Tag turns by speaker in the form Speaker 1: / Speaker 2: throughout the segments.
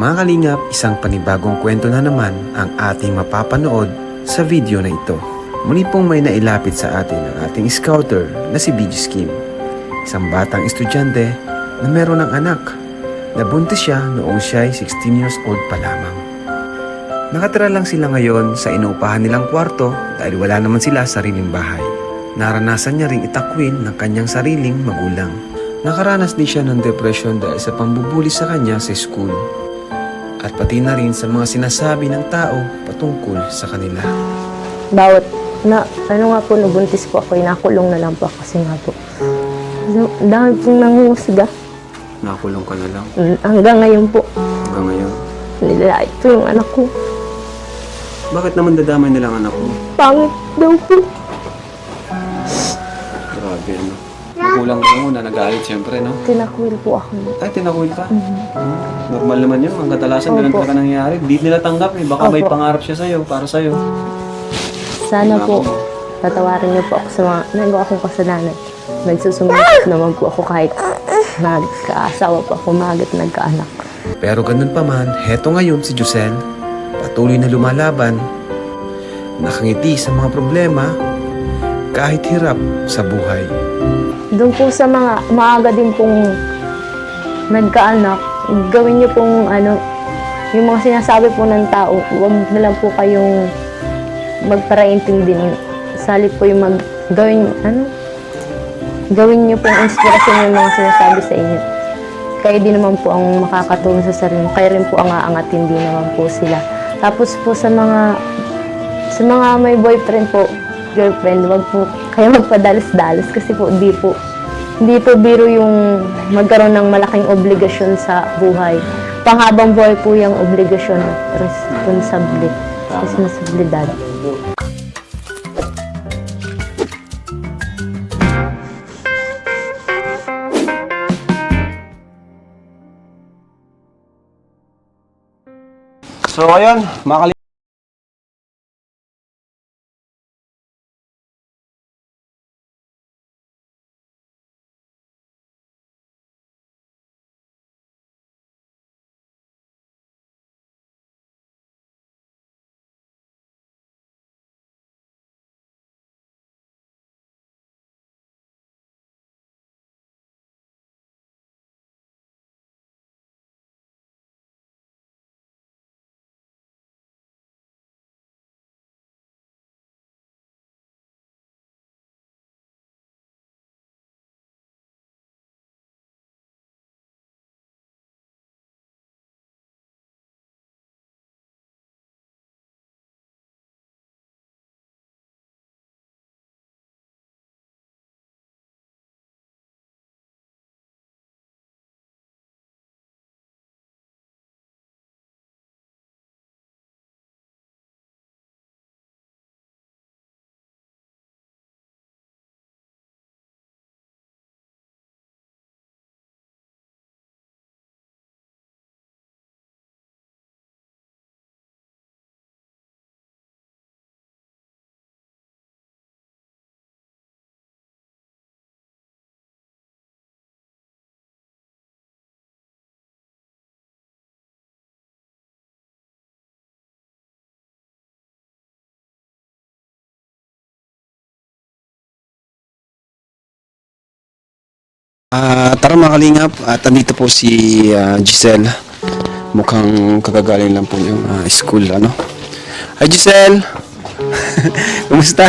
Speaker 1: Mga kalingap, isang panibagong kwento na naman ang ating mapapanood sa video na ito. Muli pong may nailapit sa atin ang ating scouter na si Bigis Kim. Isang batang estudyante na meron ng anak. Nabuntis siya noong siya ay 16 years old pa lamang. Nakatira lang sila ngayon sa inuupahan nilang kwarto dahil wala naman sila sariling bahay. Naranasan niya ring itakwil ng kanyang sariling magulang. Nakaranas din siya ng depression dahil sa pambubuli sa kanya sa school. At pati na rin sa mga sinasabi ng tao patungkol sa kanila.
Speaker 2: Bawat na, ano nga po, nabuntis po ako, inakulong na lang po ako kasi nga po. Dahil pong nanghusga.
Speaker 1: Nakulong ka na lang
Speaker 2: Hanggang ngayon po,
Speaker 1: hanggang ngayon.
Speaker 2: nilalait po yung anak ko.
Speaker 1: Bakit naman dadamay nila ang anak mo?
Speaker 2: Pangit daw po.
Speaker 1: Grabe, no? Magulang mo muna, nag-aalit siyempre, no?
Speaker 2: Tinakwil po ako.
Speaker 1: Ay, tinakwil ka? Normal naman yun. Ang kadalasan, ganun
Speaker 2: Opo.
Speaker 1: talaga nangyayari. Di nila tanggap eh. Baka may
Speaker 2: Opo.
Speaker 1: pangarap siya sa'yo, para sa'yo.
Speaker 2: Sana
Speaker 1: Yung
Speaker 2: po,
Speaker 1: ako mo.
Speaker 2: patawarin niyo po ako sa mga nagawa akong kasalanan. Nagsusumunod naman po ako kahit nagkaasawa po ako, magit nagkaanak.
Speaker 1: Pero ganun pa man, heto ngayon si Josel, patuloy na lumalaban, nakangiti sa mga problema, kahit hirap sa buhay.
Speaker 2: Doon po sa mga maaga din pong nagkaanak, gawin niyo pong yung mga sinasabi po ng tao, huwag na lang po kayong magparaintindi. Salip po yung gawin niyo pong inspirasyon yung mga sinasabi sa inyo. Kayo din naman po ang makakatulong sa sarili. Kayo rin po ang aangatin din naman po sila. Tapos po sa mga may boyfriend po, girlfriend, wag po kayo magpadalos-dalos kasi po hindi po biro yung magkaroon ng malaking obligasyon sa buhay. Panghabang buhay po yung obligasyon at responsibilidad.
Speaker 1: So ayun, mga tara mga kalingap, at andito po si Giselle. Mukhang kagagaling lang po yung school, Hi Giselle! Kumusta?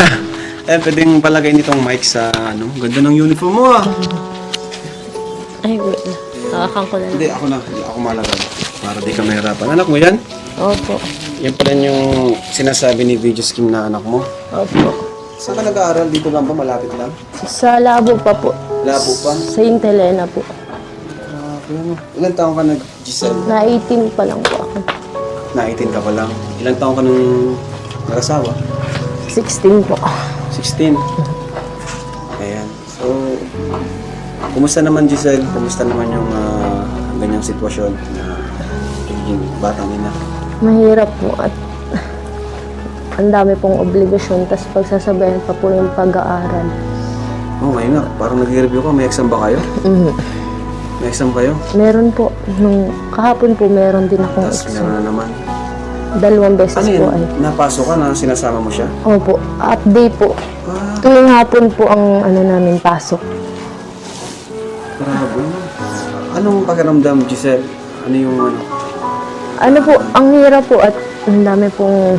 Speaker 1: Pwedeng palagay nitong mic sa, ganda ng uniform mo
Speaker 2: Ay, wait na. Nakakang ko na lang.
Speaker 1: Hindi ako malagay. Para di ka mahirapan. Anak mo yan?
Speaker 2: Opo.
Speaker 1: Yan pala yung sinasabi ni Bigis Kim na anak mo.
Speaker 2: Opo.
Speaker 1: Saan ka nag-aaral? Dito lang ba? Malapit lang?
Speaker 2: Sa labo pa po.
Speaker 1: Labo pa?
Speaker 2: Saint Helena po.
Speaker 1: Ilan taong ka nag-Giselle?
Speaker 2: Na 18 pa lang po ako.
Speaker 1: Na 18 ka pa lang. Ilan taong ka nung nag-asawa?
Speaker 2: 16 po.
Speaker 1: 16. Ayan. So, kumusta naman Giselle? Kumusta naman yung ganyang sitwasyon na pagiging batang ina?
Speaker 2: Mahirap po at ang dami pong obligasyon, tapos pagsasabayan pa po yung pag-aaral.
Speaker 1: Oo, ngayon nga. Parang nag-review ka. May exam ba kayo? May Nag-exam kayo?
Speaker 2: Meron po. Nung kahapon po, meron din akong
Speaker 1: Tapos
Speaker 2: exam.
Speaker 1: na naman.
Speaker 2: 2 beses
Speaker 1: Ano
Speaker 2: po
Speaker 1: yun?
Speaker 2: ay.
Speaker 1: Napasok ka na, sinasama mo siya?
Speaker 2: Opo, update po.
Speaker 1: Ah,
Speaker 2: Tuwing hapon po ang namin pasok.
Speaker 1: grabe. Anong pakiramdam, Giselle? Ano yung ano?
Speaker 2: Ano po, ang hirap po at ang dami pong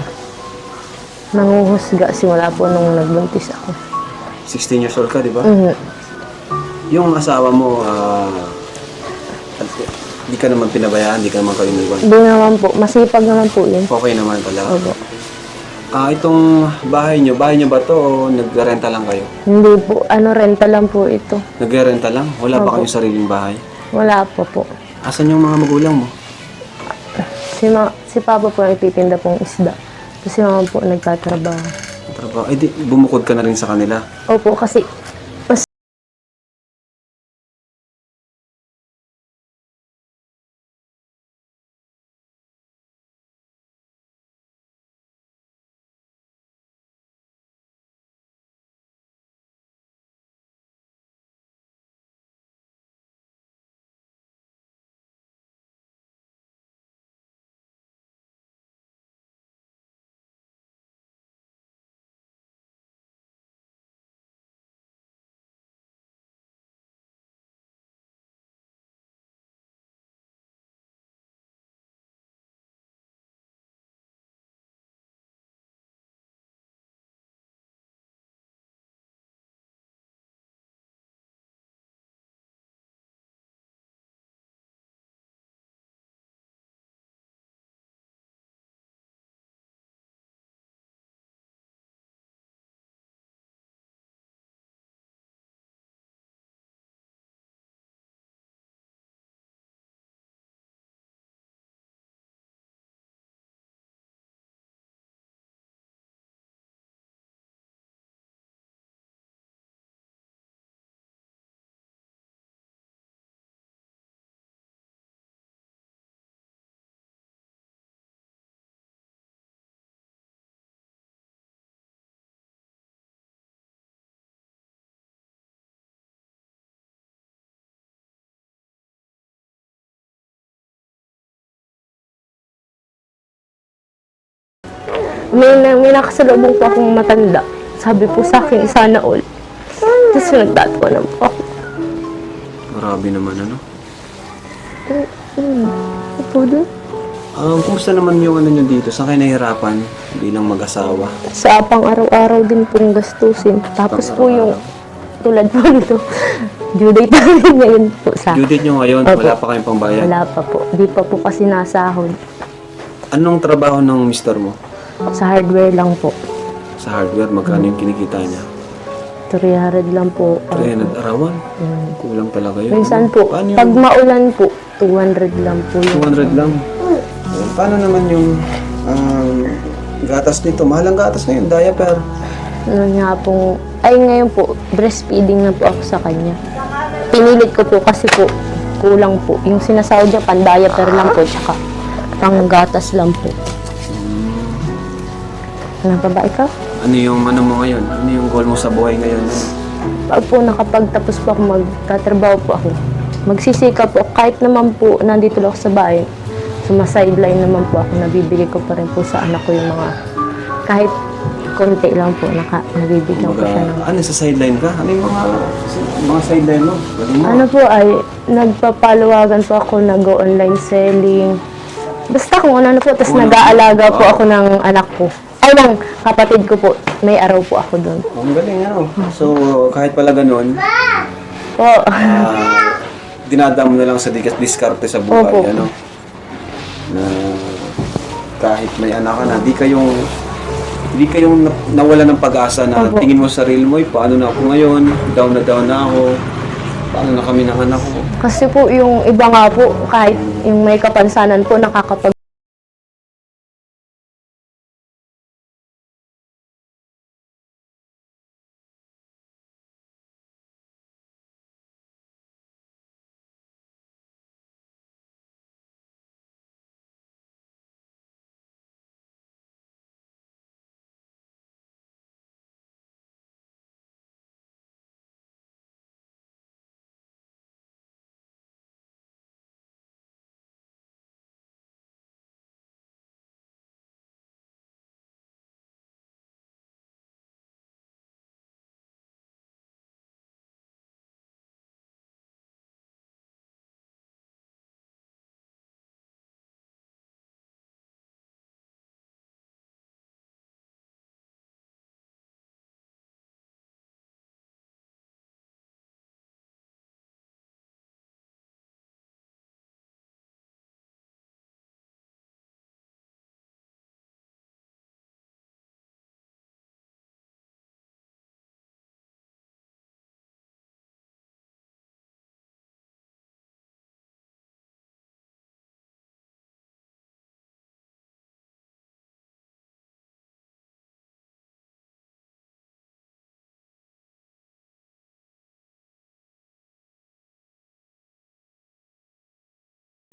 Speaker 2: nanguhusga simula po nung nagbuntis ako.
Speaker 1: 16 years old ka, di ba?
Speaker 2: Mhm.
Speaker 1: Yung asawa mo, di ka naman pinabayaan, di ka naman kayo iniwan.
Speaker 2: Hindi naman po, masipag naman po yun.
Speaker 1: Okay naman pala.
Speaker 2: Opo.
Speaker 1: Itong bahay nyo ba to o nag-renta lang kayo?
Speaker 2: Hindi po, renta lang po ito.
Speaker 1: Nag-renta lang? Wala ba
Speaker 2: Opo.
Speaker 1: kayong sariling bahay?
Speaker 2: Wala po po.
Speaker 1: Asan yung mga magulang mo?
Speaker 2: Si Papa po nagtitinda pong isda. Kasi mama po nagtatrabaho.
Speaker 1: Trabaho. Eh di, bumukod ka na rin sa kanila.
Speaker 2: Opo, kasi mas may nakasalubong po akong matanda. Sabi po sa akin, sana all. Tapos nagtatawanan po ako.
Speaker 1: Grabe naman, ano?
Speaker 2: Opo doon.
Speaker 1: Kumusta naman yung ano nyo dito? Saan kayo nahihirapan bilang mag-asawa?
Speaker 2: Sa pang araw-araw din pong gastusin. Tapos po yung tulad po nito, due date namin ngayon po sa...
Speaker 1: Due date nyo ngayon,
Speaker 2: Opo.
Speaker 1: wala pa kayong pambayad.
Speaker 2: Wala pa po. Di pa po kasi nasahod.
Speaker 1: Anong trabaho ng mister mo?
Speaker 2: Sa hardware lang po.
Speaker 1: Sa hardware, magkano yung kinikita niya?
Speaker 2: 300 lang po.
Speaker 1: 300 arawan? Kulang talaga yun.
Speaker 2: Minsan po,
Speaker 1: Paano yun?
Speaker 2: pag maulan po, 200 lang po yun.
Speaker 1: 200 lang. Paano naman yung gatas nito? Mahal ang gatas na yun, diaper.
Speaker 2: Ano nga pong, ay ngayon po, breastfeeding na po ako sa kanya. Pinilit ko po kasi po, kulang po. Yung sinasahod niya, pan-diaper lang po, tsaka pang-gatas lang po. Ano pa ba ikaw?
Speaker 1: Ano yung ano mo ngayon? Ano yung goal mo sa buhay ngayon?
Speaker 2: Pag po nakapagtapos po ako, magtatrabaho po ako. Magsisika po, kahit naman po nandito lang ako sa bahay, sumasideline naman po ako, nabibigay ko pa rin po sa anak ko yung mga, kahit konti lang po, nabibigyan ko siya ng...
Speaker 1: Ano sa sideline ka? Ano yung mga sideline mo? Galing mo.
Speaker 2: Ano po ay, nagpapaluwagan po ako, nag-online selling. Basta kung ano po, tapos nag-aalaga po ako ng anak ko. Ay, ng kapatid ko po. May araw po ako doon.
Speaker 1: Ang galing, ano? So, kahit pala ganun,
Speaker 2: Po.
Speaker 1: dinadam mo na lang sa diskarte sa buhay,
Speaker 2: Opo.
Speaker 1: ano? Na kahit may anak ka na, hindi kayong nawala ng pag-asa na
Speaker 2: Opo.
Speaker 1: tingin mo sa sarili mo, paano na ako ngayon? Down na ako. Paano na kami ng anak ko?
Speaker 2: Kasi po yung iba nga po, kahit yung may kapansanan po, nakakapag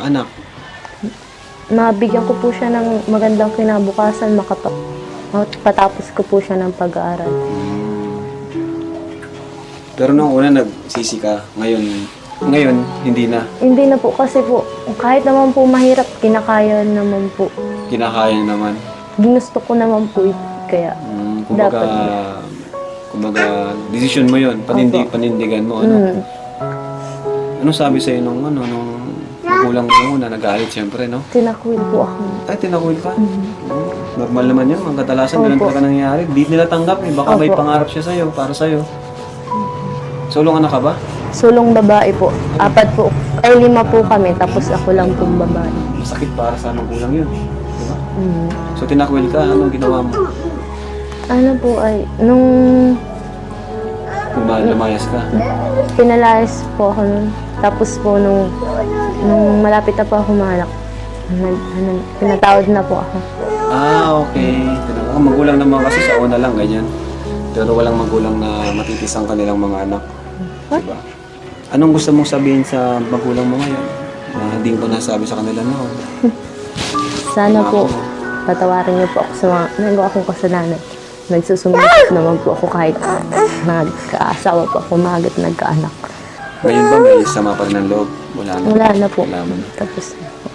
Speaker 1: anak?
Speaker 2: Mabigyan ko po siya ng magandang kinabukasan, patapos ko po siya ng pag-aaral.
Speaker 1: Pero nung una nagsisi ka, ngayon hindi na.
Speaker 2: Hindi na po kasi po, kahit naman po mahirap, kinakaya naman po.
Speaker 1: Kinakaya naman.
Speaker 2: Ginusto ko naman po kaya
Speaker 1: Kumbaga, decision mo yun, panindigan mo, ano? Anong sabi sa'yo nung magulang mo na nag-aalit siyempre, no?
Speaker 2: Tinakwil po ako.
Speaker 1: Ay, tinakwil ka? Normal naman yun, mga kadalasan ganun talaga nangyayari. Di nila tanggap eh, baka may pangarap siya sa'yo, para sa'yo. Sulong anak ka ba?
Speaker 2: Sulong babae po. 4 po, ay 5 po kami, tapos ako lang pong babae.
Speaker 1: Masakit para sa magulang yun. Diba? So, tinakwil ka, anong ginawa mo?
Speaker 2: Ano po ay, nung
Speaker 1: Lumayas ka?
Speaker 2: pinalayas po ako nun. Tapos po nung malapit na po ako maanak, pinatawad na po ako.
Speaker 1: Okay. Ang magulang naman kasi sa una lang, ganyan. Pero walang magulang na matitis ang kanilang mga anak. Diba? Anong gusto mong sabihin sa magulang mo ngayon? Na hindi ko nasabi sa kanila noon.
Speaker 2: Sana po, patawarin niyo po ako sa mga nagawa akong kasalanan. Nagsusumbong naman po ako kahit nagkaasawa po ako, magat nagkaanak.
Speaker 1: Ngayon ba may sama pa rin ng loob? Wala na.
Speaker 2: Wala na po.
Speaker 1: Wala na.
Speaker 2: Tapos na po.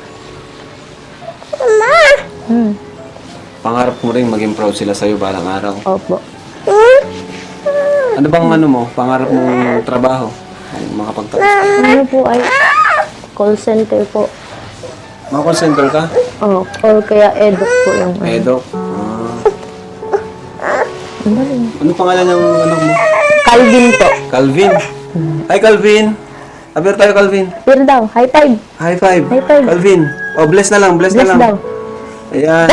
Speaker 1: Pangarap mo rin maging proud sila sa'yo balang araw.
Speaker 2: Opo.
Speaker 1: Ano bang pangarap mong trabaho? Makapagtapos ka?
Speaker 2: Ano po ay call center po.
Speaker 1: Mga call center ka?
Speaker 2: Or kaya eduk po yung
Speaker 1: Edok?
Speaker 2: Ang galing.
Speaker 1: Ano pangalan ng anak mo?
Speaker 2: Calvin po.
Speaker 1: Calvin? Hi Calvin! Aber tayo Calvin.
Speaker 2: Pero daw, high five.
Speaker 1: High five.
Speaker 2: High five.
Speaker 1: Calvin. Bless na lang, bless na
Speaker 2: Bless
Speaker 1: lang.
Speaker 2: daw.
Speaker 1: Ayan.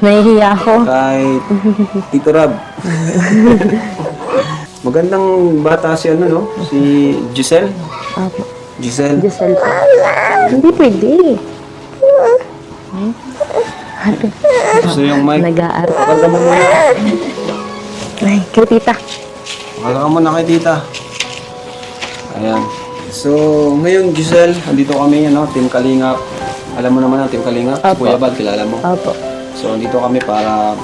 Speaker 2: Nahihiya ako.
Speaker 1: Kay Tito Rab. Magandang bata si no? Si Giselle.
Speaker 2: Opo.
Speaker 1: Giselle.
Speaker 2: Giselle po. Hindi pwede. Ate,
Speaker 1: Gusto yung mic.
Speaker 2: nag-aaral.
Speaker 1: Pakanta mo muna.
Speaker 2: Ay, kay tita.
Speaker 1: Pakanta ka muna kay tita. Ayan. So, ngayon Giselle, andito kami, Team Kalingap. Alam mo naman ang Team Kalingap? Si
Speaker 2: Opo.
Speaker 1: Kuya Bad, kilala mo.
Speaker 2: Opo.
Speaker 1: So, andito kami para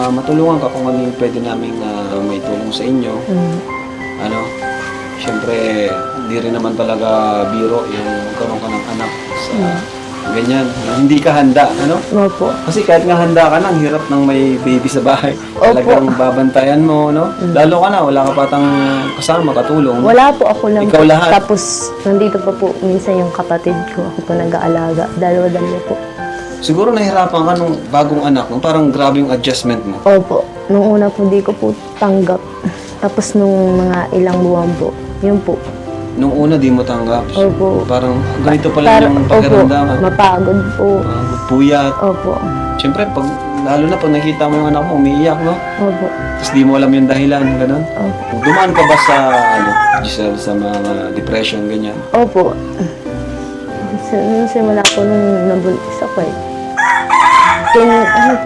Speaker 1: matulungan ka kung ano yung pwede namin may tulong sa inyo. Siyempre, hindi rin naman talaga biro yung magkaroon ka ng anak sa ganyan. Hindi ka handa,
Speaker 2: Opo.
Speaker 1: Kasi kahit nga handa ka na, ang hirap ng may baby sa bahay.
Speaker 2: Opo.
Speaker 1: Talagang babantayan mo, Lalo ka na, wala ka patang kasama, katulong.
Speaker 2: Wala po, ako lang
Speaker 1: Ikaw
Speaker 2: po.
Speaker 1: lahat.
Speaker 2: Tapos, nandito pa po minsan yung kapatid ko. Ako po nag-aalaga. Dalawa-dalawa po.
Speaker 1: Siguro nahirapan ka nung bagong anak, parang grabe yung adjustment mo.
Speaker 2: Opo. Nung una po, di ko po tanggap. Tapos nung mga ilang buwan po, yun po.
Speaker 1: Nung una, di mo tanggap.
Speaker 2: Opo.
Speaker 1: Parang ganito pala yung pakiramdaman.
Speaker 2: Opo, mapagod po.
Speaker 1: Puyat.
Speaker 2: Opo.
Speaker 1: Siyempre, lalo na pag nakita mo yung anak mo, umiiyak,
Speaker 2: Opo.
Speaker 1: Tapos di mo alam yung dahilan, gano'n.
Speaker 2: Opo.
Speaker 1: Dumaan ka ba sa, Giselle, sa mga depression, ganyan?
Speaker 2: Opo. Nung simula po nung nabuntis ako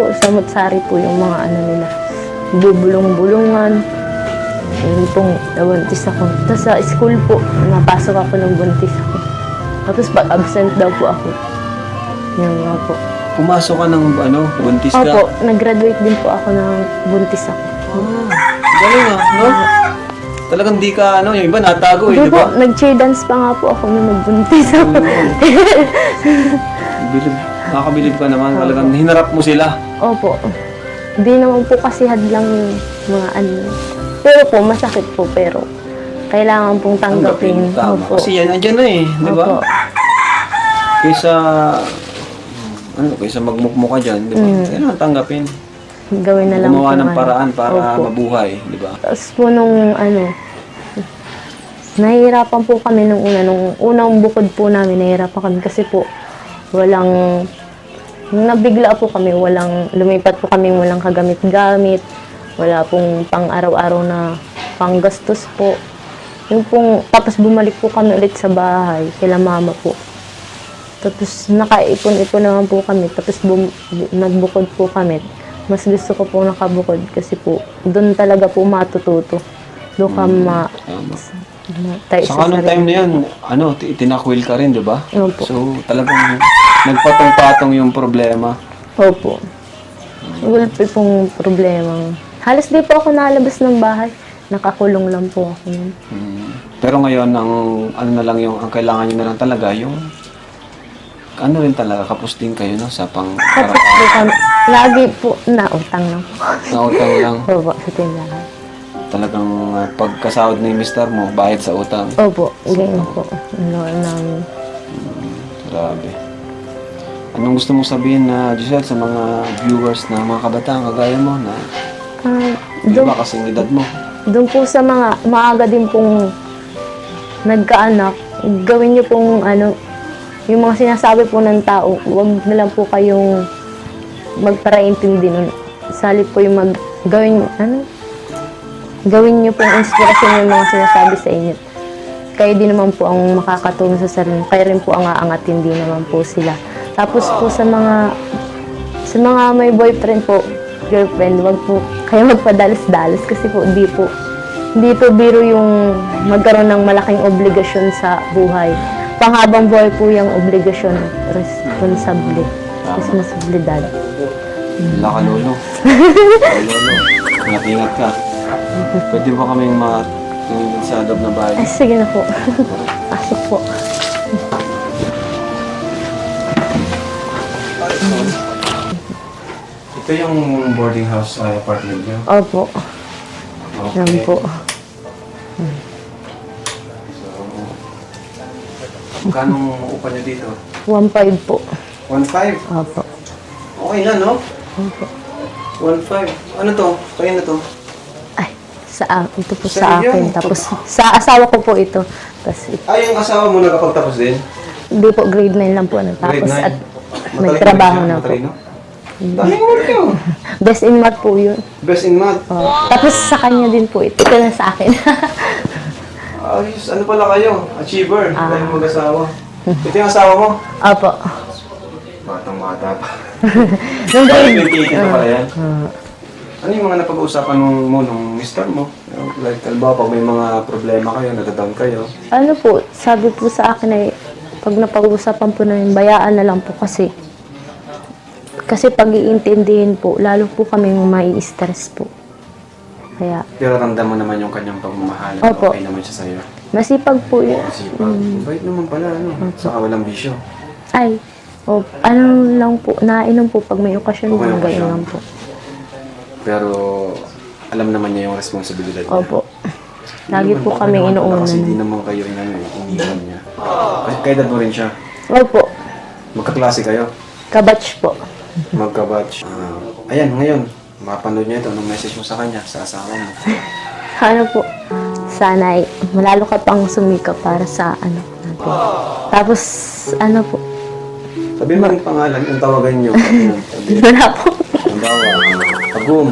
Speaker 2: po, samot-sari po yung mga nila. Bubulong-bulungan. Yun pong nabuntis ako. Tapos sa school po, napasok ako nung buntis ako. Tapos pag absent daw po ako. Yan nga po.
Speaker 1: Pumasok ka ng, buntis ka?
Speaker 2: Opo, nag-graduate din po ako ng buntis ako.
Speaker 1: Galing no? Talagang di ka, yung iba natago
Speaker 2: Hindi
Speaker 1: di
Speaker 2: po,
Speaker 1: ba?
Speaker 2: nag-cheer dance pa nga po ako nung nagbuntis ako.
Speaker 1: Nakakabilib ka naman, talagang hinarap mo sila.
Speaker 2: Opo. Hindi naman po kasi hadlang yung mga Pero po, masakit po, pero kailangan pong tanggapin.
Speaker 1: Tama.
Speaker 2: Opo.
Speaker 1: Kasi yan, andyan na di ba?
Speaker 2: Opo.
Speaker 1: Kaysa magmukmuk ka dyan, di ba? Kailangan tanggapin.
Speaker 2: Gawin na lang
Speaker 1: Gumawa
Speaker 2: po
Speaker 1: ng paraan para
Speaker 2: Opo.
Speaker 1: mabuhay, di ba?
Speaker 2: Tapos po nung nahihirapan po kami nung unang bukod po namin, nahihirapan kami kasi po nung nabigla po kami, lumipat po kami, walang kagamit-gamit, wala pong pang-araw-araw na panggastos po. Tapos bumalik po kami ulit sa bahay, kila mama po. Tapos nakaipon-ipon naman po kami, tapos nagbukod po kami. Mas gusto ko po nakabukod kasi po, doon talaga po matututo. Doon ka
Speaker 1: Tama.
Speaker 2: tayo
Speaker 1: Sa anong time na yan, tinakwil ka rin, di ba?
Speaker 2: Opo.
Speaker 1: So, talagang nagpatong-patong yung problema.
Speaker 2: Opo. Wala po pong problema. Halos di po ako nalabas ng bahay. Nakakulong lang po ako.
Speaker 1: Pero ngayon, ang kailangan nyo na lang talaga, yung, rin talaga, kapos din kayo, no, sa
Speaker 2: Tapos
Speaker 1: pang-araw.
Speaker 2: po kami, lagi po, nautang lang po.
Speaker 1: Nautang lang.
Speaker 2: Opo, sa tindahan.
Speaker 1: Talagang pagkasahod ni mister mo, bayad sa utang.
Speaker 2: Opo, ganyan po. Namin.
Speaker 1: Grabe. Anong gusto mong sabihin na, Giselle, sa mga viewers na mga kabataan kagaya mo na di
Speaker 2: Doon
Speaker 1: ba kasing edad mo?
Speaker 2: po sa mga maaga din pong nagkaanak, gawin niyo pong yung mga sinasabi po ng tao, huwag na lang po kayong magparaintindi nun. Salit po yung gawin niyo pong inspirasyon yung mga sinasabi sa inyo. Kayo din naman po ang makakatulong sa sarili. Kayo rin po ang aangatin din naman po sila. Tapos po sa mga may boyfriend po, girlfriend, wag po kayo magpadalos-dalos kasi po hindi po biro yung magkaroon ng malaking obligasyon sa buhay. Panghabang buhay po yung obligasyon, responsibilidad.
Speaker 1: Wala ka, lolo. Lolo, ingat-ingat ka. Pwede ba kaming tumingin sa loob na bahay?
Speaker 2: Ay, sige na po. Pasok po.
Speaker 1: Ito yung boarding house apartment niyo?
Speaker 2: Opo. Yan po.
Speaker 1: Magkano upa niyo dito?
Speaker 2: 1.5 po.
Speaker 1: 1.5?
Speaker 2: Opo.
Speaker 1: Okay na, no?
Speaker 2: Opo.
Speaker 1: 1.5. Ano to? Kaya na to?
Speaker 2: Ay, ito po
Speaker 1: Sa'yo
Speaker 2: sa akin.
Speaker 1: yan.
Speaker 2: Tapos, sa asawa ko po ito. Tapos,
Speaker 1: Yung asawa mo nakapagtapos din?
Speaker 2: hindi po, grade 9 lang po.
Speaker 1: Grade
Speaker 2: Tapos,
Speaker 1: 9?
Speaker 2: at may trabaho na po.
Speaker 1: Daming work yun.
Speaker 2: Best in math po yun.
Speaker 1: Best in math.
Speaker 2: Tapos, sa kanya din po ito. Ito na sa akin.
Speaker 1: Ayos, ano pala kayo? Achiever. Dahil mag-asawa. Ito yung asawa mo?
Speaker 2: Opo.
Speaker 1: Batang-bata pa.
Speaker 2: Nung grade,
Speaker 1: 28 na pala yan. Ano yung mga napag-uusapan mo nung mister mo? Like, kalba, pag may mga problema kayo, natadown kayo.
Speaker 2: ano po, sabi po sa akin ay, pag napag-uusapan po namin, bayaan na lang po kasi. Kasi pag iintindihin po, lalo po kaming mai-stress po. Kaya,
Speaker 1: Pero ramdam mo naman yung kanyang pagmamahal.
Speaker 2: Opo.
Speaker 1: Okay naman siya sa'yo.
Speaker 2: masipag po yun.
Speaker 1: Sipag. Bait naman pala, ano? Saka walang bisyo.
Speaker 2: Ay, ano lang po, nainom po pag may okasyon,
Speaker 1: Pag may
Speaker 2: mga ganyan
Speaker 1: okasyon.
Speaker 2: lang po.
Speaker 1: Pero alam naman niya yung responsibilidad niya.
Speaker 2: Opo. Lagi
Speaker 1: Hindi
Speaker 2: po
Speaker 1: naman
Speaker 2: kami
Speaker 1: okay naman pala
Speaker 2: inuunan.
Speaker 1: Kasi hindi naman kayo iniwan niya. Kaya edad mo rin siya.
Speaker 2: Opo,
Speaker 1: Magkaklase kayo.
Speaker 2: kabatch po.
Speaker 1: Magkabatch. Ayan, ngayon, mapanood niya ito. Anong message mo sa kanya, sa asawa mo?
Speaker 2: Ano po, sana ay malalo ka pang sumikap para sa natin. Tapos, ano po,
Speaker 1: Sabihin mo yung pangalan, yung tawagan niyo. Ayan, sabihin.
Speaker 2: wala po.
Speaker 1: Halimbawa, Pagum.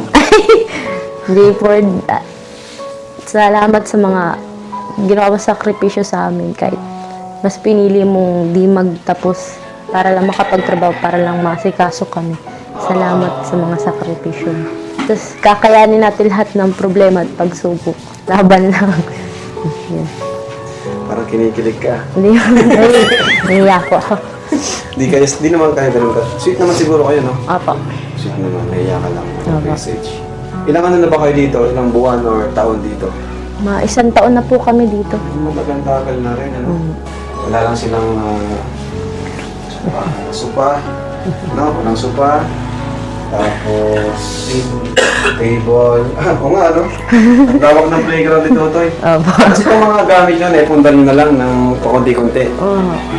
Speaker 2: Hindi po, salamat sa mga ginawa sakripisyo sa amin kahit mas pinili mong di magtapos para lang makapagtrabaho, para lang masikaso kami. Salamat sa mga sakripisyo. Tapos kakayanin natin lahat ng problema at pagsubok. Laban lang. Yan.
Speaker 1: Parang kinikilig ka.
Speaker 2: Hindi naiyak ko ako.
Speaker 1: Di naman kayo ganun ka. Sweet naman siguro kayo, no?
Speaker 2: Apo.
Speaker 1: Sweet naman, naiya ka lang.
Speaker 2: Opo.
Speaker 1: Message. Ilang ano na ba kayo dito? Ilang buwan or taon dito?
Speaker 2: Isang taon na po kami dito.
Speaker 1: Matagal-tagal na rin, ano? Wala lang silang supa. No? Walang supa. Tapos, table. Oo nga, ano? Ang tawag ng playground dito, Toy.
Speaker 2: Opo.
Speaker 1: Kasi itong mga gamit nyo, naipunda nyo na lang ng pakunti-kunti.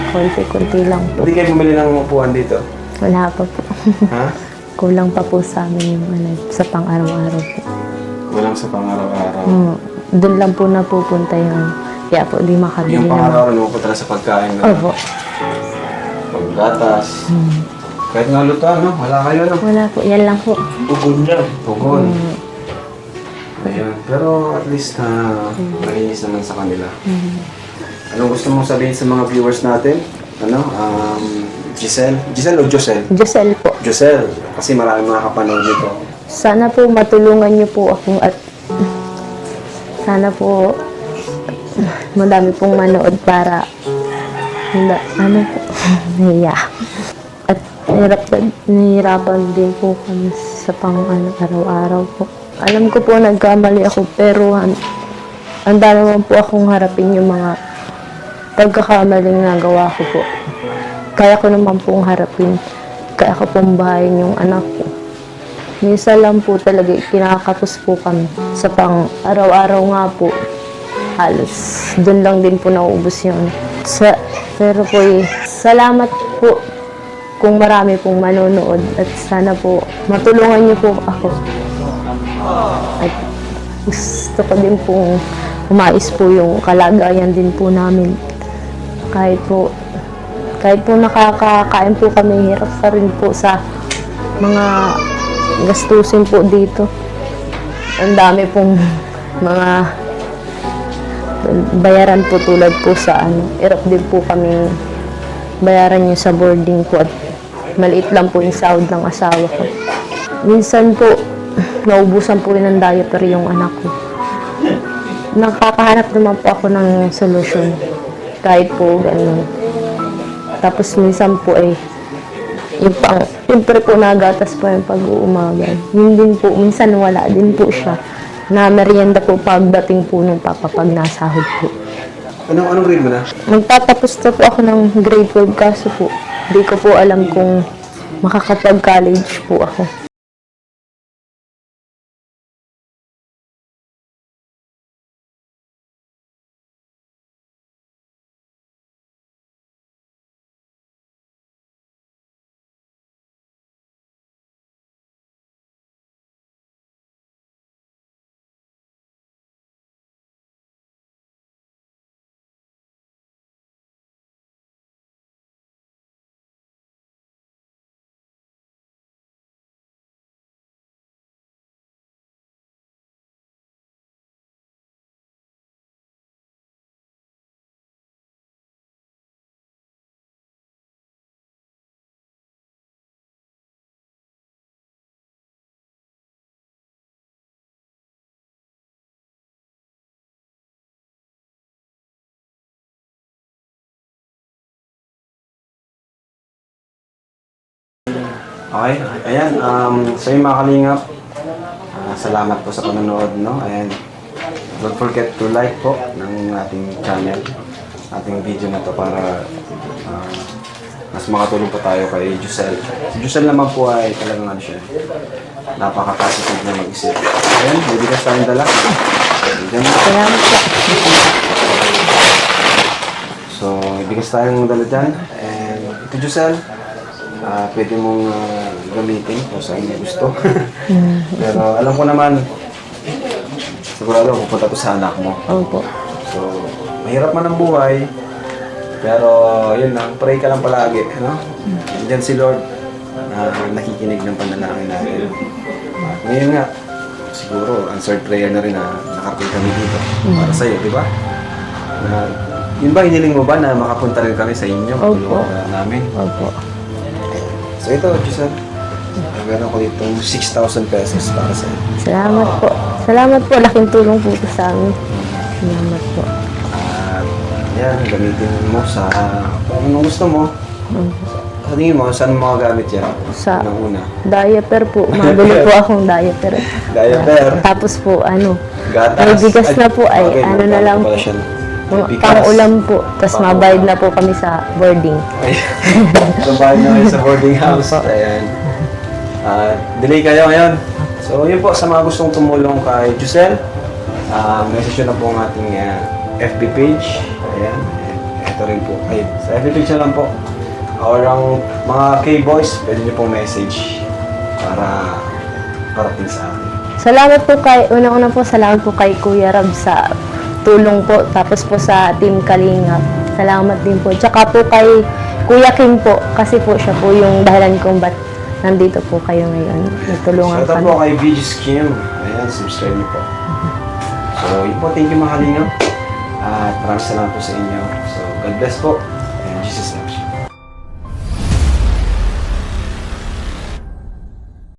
Speaker 2: Konti-konti lang po.
Speaker 1: Hindi kayo bumili ng upuan dito.
Speaker 2: Wala pa po.
Speaker 1: Ha?
Speaker 2: Kulang pa po sa amin yung sa pang-araw-araw po.
Speaker 1: Walang sa pang-araw-araw.
Speaker 2: Doon lang po napupunta yung kaya po di makabili
Speaker 1: Yung
Speaker 2: naman.
Speaker 1: pang-araw-araw, napupunta sa pagkain na
Speaker 2: Opo.
Speaker 1: paggatas. Kahit nga luto, no? Wala kayo, no?
Speaker 2: Wala po. Yan lang po.
Speaker 1: Tugon niya. Tugon. Ayun. Pero at least nainis naman sa kanila. Anong gusto mong sabihin sa mga viewers natin? Ano? Giselle? Giselle o Josel?
Speaker 2: Josel po.
Speaker 1: Josel. Kasi marami mga kapanood nito.
Speaker 2: Sana po matulungan niyo po ako at sana po madami pong manood para ano po, nahiya. At nahihirapan din po kami sa araw-araw po. Alam ko po nagkamali ako pero handa naman po akong harapin yung mga pagkakamaling nagawa ko po. Kaya ko naman pong harapin. Kaya ko pong bahayin yung anak ko. Minsan lang po talaga kinakapos po kami. Sa araw-araw nga po, halos doon lang din po nauubos yun. Pero po salamat po kung marami pong manonood at sana po matulungan niyo po ako. At gusto ko din pong umais po yung kalagayan din po namin. Kahit po nakakakain po kami, hirap pa rin po sa mga gastusin po dito. Ang dami pong mga bayaran po tulad po sa hirap din po kami bayaran yung sa boarding ko at maliit lang po yung sahod ng asawa ko. Minsan po, naubusan po rin ng diaper yung anak ko. Nakakahanap naman po ako ng solusyon. Kahit po ganun. Tapos minsan po siyempre po nagatas po yung pag-uumaga. Yun din po, minsan wala din po siya. Na merienda po pagdating po nung pag nasahod po.
Speaker 1: Anong grade mo na?
Speaker 2: Magtatapos na po ako ng grade 12 kaso po, di ko po alam kung makakapag-college po ako.
Speaker 1: Okay, ayan, sa inyo mga kalingap, salamat po sa panonood, no? Ayan, don't forget to like po ng ating channel, ating video na to para mas makatulong po tayo kay Jusel. Si Jusel naman po ay talagang siya, napaka-positive na mag-isip. Ayan, may bigas tayong dala.
Speaker 2: Salamat po.
Speaker 1: So, may bigas tayong dala dyan. And ito Jusel, pwede mong gamitin kung saan mo gusto. Pero alam ko naman, sigurado pupunta to sa anak mo.
Speaker 2: Opo.
Speaker 1: So, mahirap man ang buhay, pero yun lang, pray ka lang palagi. No? Diyan si Lord na nakikinig ng panalangin natin. At ngayon nga, siguro answered prayer na rin na nakarating kami dito para sa'yo, di ba? Yun ba, hiniling mo ba na makapunta rin kami sa inyo?
Speaker 2: Opo.
Speaker 1: Namin?
Speaker 2: Opo.
Speaker 1: So ito, Giselle, meron ko ditong 6,000 pesos para sa iyo.
Speaker 2: Salamat po. Salamat po. Laking tulong po ito sa amin. Salamat po.
Speaker 1: At yan, gamitin mo sa kung anong gusto mo. Sa tingin mo, saan mo magagamit yan?
Speaker 2: Sa
Speaker 1: Unang-una.
Speaker 2: diaper po. Mabili po akong diaper.
Speaker 1: Diaper.
Speaker 2: Tapos po,
Speaker 1: Gatas.
Speaker 2: may bigas na po ay,
Speaker 1: Okay,
Speaker 2: na lang po.
Speaker 1: pala siya. Bigas.
Speaker 2: Pang-ulam po. Tapos
Speaker 1: Pang-ulam.
Speaker 2: mabayad na po kami sa boarding.
Speaker 1: So, bahay na kayo sa boarding house. Ayan. Delay kayo ngayon. So, yun po sa mga gustong tumulong kay Jusel. Message nyo na po ang ating FB page. Ayan. Ito rin po. Ay, sa FB page na lang po. Or ang mga K-Boys, pwede nyo pong message para parating sa akin.
Speaker 2: Salamat po unang-una po, salamat po kay Kuya Rab sa tulong po. Tapos po sa Team Kalingap. Salamat din po. Tsaka po kay Kuya Kim po, kasi po siya po yung dahilan kung ba't nandito po kayo ngayon. Natulungan
Speaker 1: Shout out
Speaker 2: kami.
Speaker 1: po kay BG's Kim. Ayan, subscribe niyo po. So, yun po, thank you mga kalingap. At maraming salamat po sa inyo. So, God bless po.